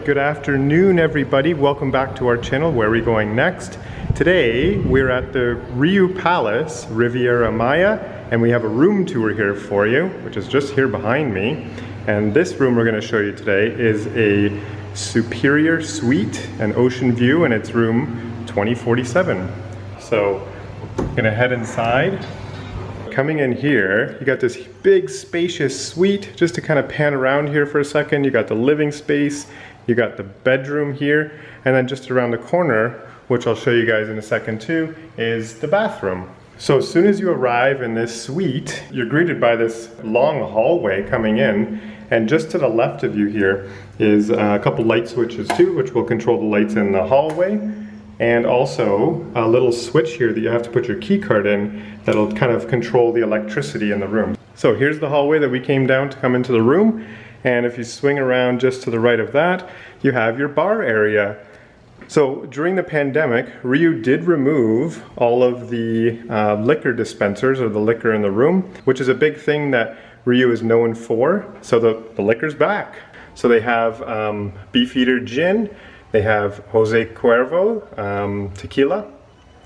right, good afternoon everybody. Welcome back to our channel. Where are we going next? Today we're at the RIU Palace Riviera Maya and we have a room tour here for you, which is just here behind me. And this room we're going to show you today is a superior suite and ocean view, and it's room 2047. So I'm going to head inside. Coming in here, you got this big spacious suite. Just to kind of pan around here for a second, you got the living space, you got the bedroom here, and then just around the corner, which I'll show you guys in a second too, is the bathroom. So as soon as you arrive in this suite, you're greeted by this long hallway coming in, and just to the left of you here is a couple light switches too, which will control the lights in the hallway. And also a little switch here that you have to put your key card in that'll kind of control the electricity in the room. So here's the hallway that we came down to come into the room, and if you swing around just to the right of that, you have your bar area. So during the pandemic, RIU did remove all of the liquor dispensers, or the liquor in the room, which is a big thing that RIU is known for. So the liquor's back. So they have Beefeater Gin, they have Jose Cuervo Tequila,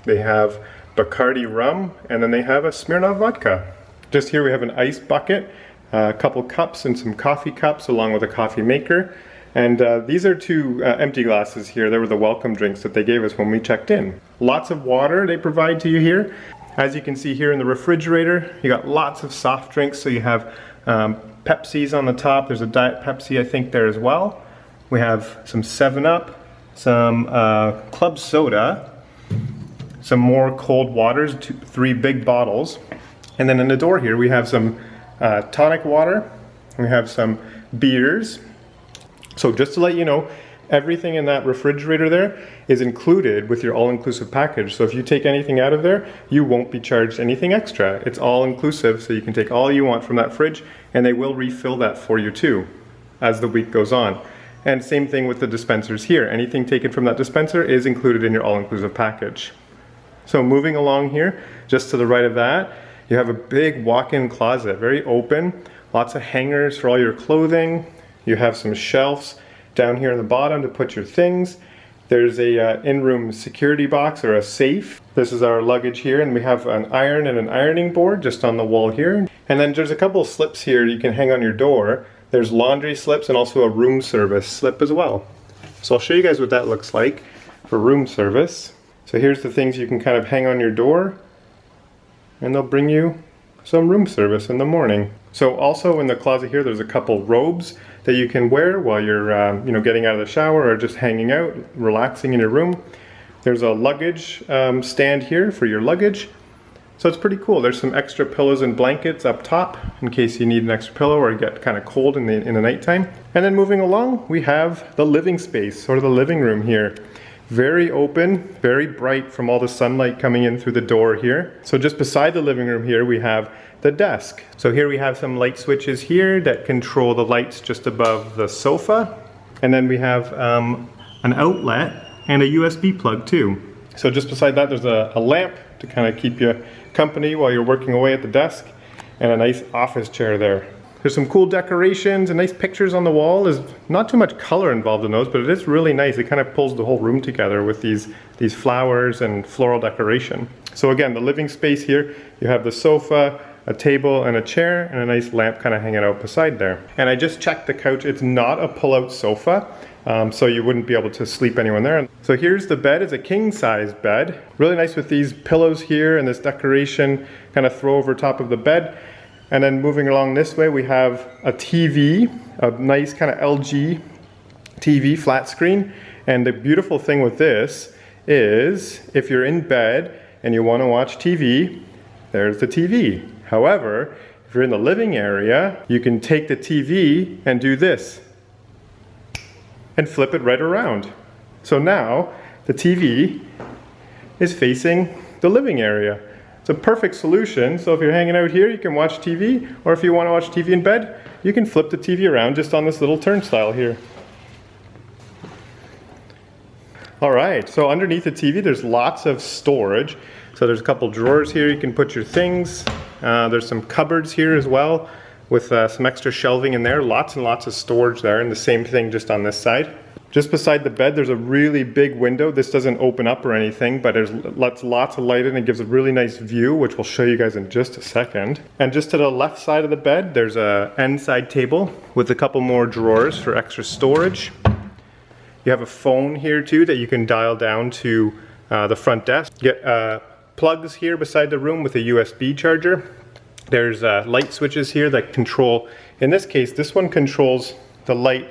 they have Bacardi Rum, and then they have a Smirnoff Vodka. Just here we have an ice bucket, a couple cups and some coffee cups along with a coffee maker. And these are two empty glasses here. They were the welcome drinks that they gave us when we checked in. Lots of water they provide to you here. As you can see here in the refrigerator, you got lots of soft drinks. So you have Pepsis on the top. There's a Diet Pepsi I think there as well. We have some 7-Up, some club soda, some more cold waters, 3 big bottles. And then in the door here we have some tonic water, we have some beers. So just to let you know, everything in that refrigerator there is included with your all-inclusive package. So if you take anything out of there, you won't be charged anything extra. It's all inclusive, so you can take all you want from that fridge, and they will refill that for you too as the week goes on. And same thing with the dispensers here. Anything taken from that dispenser is included in your all-inclusive package. So moving along here, just to the right of that, you have a big walk-in closet, very open, lots of hangers for all your clothing. You have some shelves down here on the bottom to put your things. There's a in-room security box or a safe. This is our luggage here, and we have an iron and an ironing board just on the wall here. And then there's a couple of slips here you can hang on your door. There's laundry slips and also a room service slip as well. So I'll show you guys what that looks like for room service. So here's the things you can kind of hang on your door, and they'll bring you some room service in the morning. So also in the closet here, there's a couple robes that you can wear while you're getting out of the shower or just hanging out, relaxing in your room. There's a luggage stand here for your luggage. So it's pretty cool. There's some extra pillows and blankets up top in case you need an extra pillow or get kind of cold in the nighttime. And then moving along, we have the living space, or the living room here. Very open, very bright from all the sunlight coming in through the door here. So just beside the living room here, we have the desk. So here we have some light switches here that control the lights just above the sofa. And then we have an outlet and a USB plug too. So just beside that, there's a lamp to kind of keep you company while you're working away at the desk, and a nice office chair there. There's some cool decorations and nice pictures on the wall. There's not too much color involved in those, but it is really nice. It kind of pulls the whole room together with these flowers and floral decoration. So again, the living space here, you have the sofa, a table and a chair, and a nice lamp kind of hanging out beside there. And I just checked the couch. It's not a pull-out sofa, so you wouldn't be able to sleep anywhere there. So here's the bed. It's a king-size bed. Really nice with these pillows here and this decoration kind of throw over top of the bed. And then moving along this way, we have a TV, a nice kind of LG TV flat screen. And the beautiful thing with this is if you're in bed and you want to watch TV, there's the TV. However, if you're in the living area, you can take the TV and do this and flip it right around. So now the TV is facing the living area. It's a perfect solution. So if you're hanging out here, you can watch TV, or if you want to watch TV in bed, you can flip the TV around just on this little turnstile here. All right, so underneath the TV, there's lots of storage. So there's a couple drawers here you can put your things. There's some cupboards here as well. with some extra shelving in there. Lots and lots of storage there, and the same thing just on this side. Just beside the bed, there's a really big window. This doesn't open up or anything, but there's lots of light in it. It gives a really nice view, which we'll show you guys in just a second. And just to the left side of the bed, there's a end side table with a couple more drawers for extra storage. You have a phone here too that you can dial down to the front desk. Get plugs here beside the room with a USB charger. There's light switches here that control, in this case, this one controls the light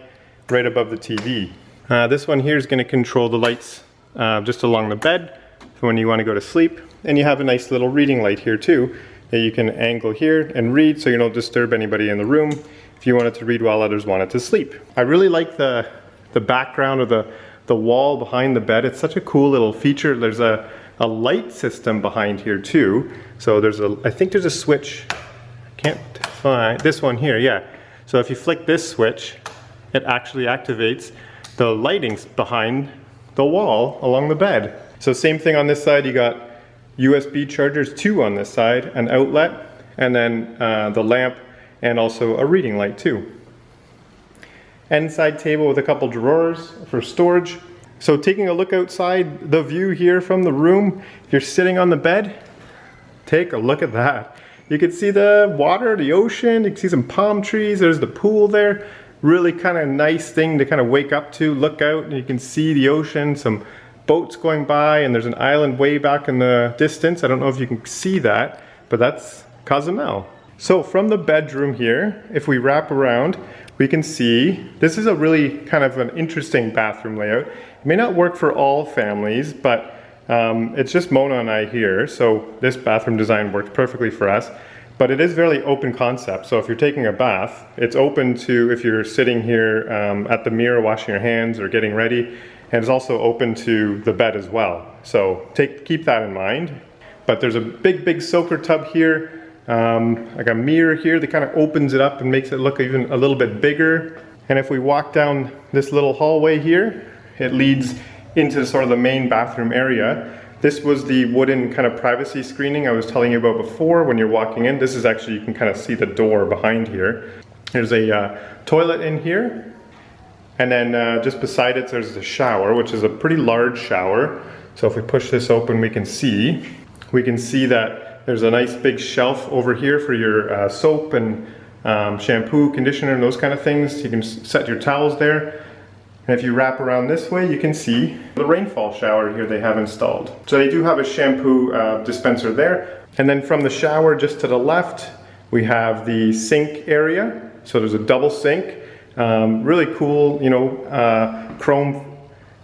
right above the TV. This one here is going to control the lights just along the bed for when you want to go to sleep. And you have a nice little reading light here too that you can angle here and read so you don't disturb anybody in the room if you wanted to read while others wanted to sleep. I really like the background of the wall behind the bed. It's such a cool little feature. There's a light system behind here too. So I think there's a switch. I can't find this one here, yeah. So if you flick this switch, it actually activates the lightings behind the wall along the bed. So same thing on this side, you got USB chargers, 2 on this side, an outlet, and then the lamp, and also a reading light too. End side table with a couple drawers for storage. So taking a look outside, the view here from the room, if you're sitting on the bed, take a look at that. You can see the water, the ocean, you can see some palm trees, there's the pool there. Really kind of nice thing to kind of wake up to, look out, and you can see the ocean, some boats going by, and there's an island way back in the distance. I don't know if you can see that, but that's Cozumel. So from the bedroom here, if we wrap around, we can see this is a really kind of an interesting bathroom layout. It may not work for all families, but it's just Mona and I here, so this bathroom design works perfectly for us. But it is very open concept, so if you're taking a bath, it's open to if you're sitting here at the mirror washing your hands or getting ready, and it's also open to the bed as well. So keep that in mind. But there's a big soaker tub here, like a mirror here that kind of opens it up and makes it look even a little bit bigger. And if we walk down this little hallway here, it leads into sort of the main bathroom area. This was the wooden kind of privacy screening I was telling you about before when you're walking in. This is actually, you can kind of see the door behind here. There's a toilet in here. And then just beside it, there's the shower, which is a pretty large shower. So if we push this open, we can see that there's a nice big shelf over here for your soap and shampoo, conditioner, and those kind of things. You can set your towels there. And if you wrap around this way, you can see the rainfall shower here they have installed. So they do have a shampoo dispenser there. And then from the shower just to the left, we have the sink area. So there's a double sink. Really cool, you know, chrome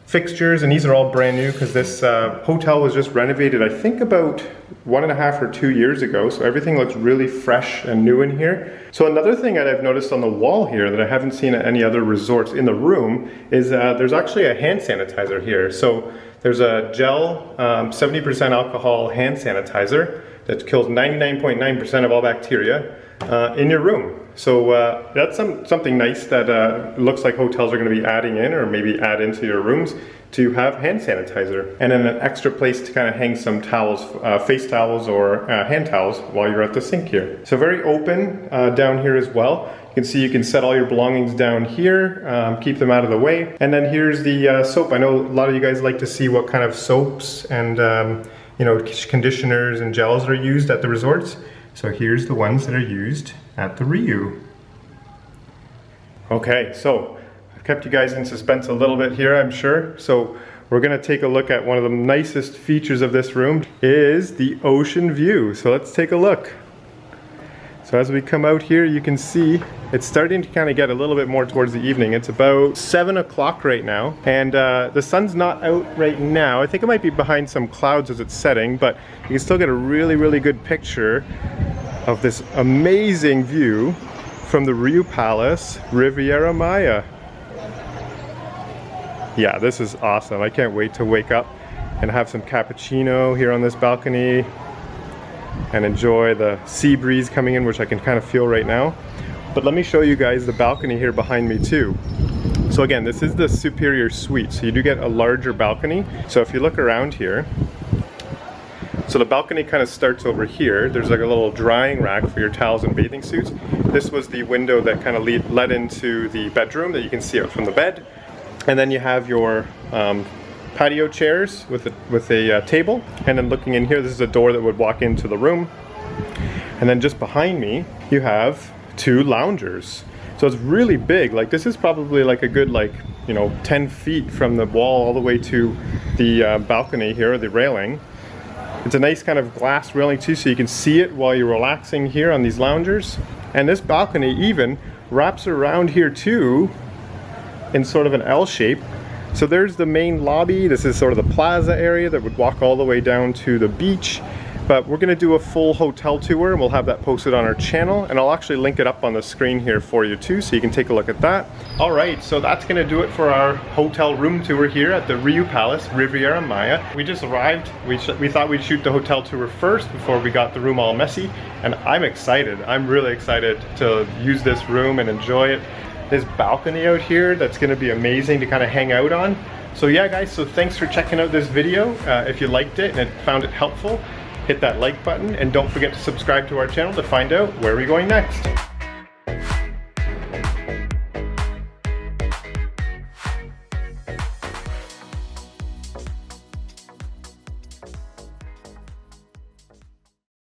fixtures, and these are all brand new because this hotel was just renovated, I think about 1.5 or 2 years ago. So everything looks really fresh and new in here. So another thing that I've noticed on the wall here that I haven't seen at any other resorts in the room is there's actually a hand sanitizer here. So there's a gel 70% alcohol hand sanitizer that kills 99.9% of all bacteria in your room. So that's something nice that looks like hotels are going to be adding in, or maybe add into your rooms, to have hand sanitizer. And then an extra place to kind of hang some towels, face towels or hand towels while you're at the sink here. So very open down here as well. You can see you can set all your belongings down here, keep them out of the way. And then here's the soap. I know a lot of you guys like to see what kind of soaps and you know, conditioners and gels are used at the resorts. So here's the ones that are used at the RIU. Okay, so I've kept you guys in suspense a little bit here, I'm sure. So we're gonna take a look at one of the nicest features of this room is the ocean view. So let's take a look. So as we come out here, you can see it's starting to kind of get a little bit more towards the evening. It's about 7 o'clock right now, and the sun's not out right now. I think it might be behind some clouds as it's setting, but you can still get a really good picture of this amazing view from the RIU Palace Riviera Maya. Yeah, this is awesome. I can't wait to wake up and have some cappuccino here on this balcony and enjoy the sea breeze coming in, which I can kind of feel right now. But let me show you guys the balcony here behind me too. So again, this is the superior suite, so you do get a larger balcony. So if you look around here, So the balcony kind of starts over here. There's like a little drying rack for your towels and bathing suits. This was the window that kind of led into the bedroom that you can see out from the bed. And then you have your patio chairs with a table. And then looking in here, this is a door that would walk into the room. And then just behind me, you have 2 loungers. So it's really big. Like this is probably like a good 10 feet from the wall all the way to the balcony here, the railing. It's a nice kind of glass railing too, so you can see it while you're relaxing here on these loungers. And this balcony even wraps around here too in sort of an L shape. So there's the main lobby. This is sort of the plaza area that would walk all the way down to the beach. But we're gonna do a full hotel tour and we'll have that posted on our channel, and I'll actually link it up on the screen here for you too, so you can take a look at that. All right, so that's gonna do it for our hotel room tour here at the RIU Palace Riviera Maya. We just arrived. We thought we'd shoot the hotel tour first before we got the room all messy, and I'm excited. I'm really excited to use this room and enjoy it. This balcony out here, that's gonna be amazing to kind of hang out on. So yeah guys, so thanks for checking out this video. If you liked it and found it helpful, hit that like button and don't forget to subscribe to our channel to find out where we're going next.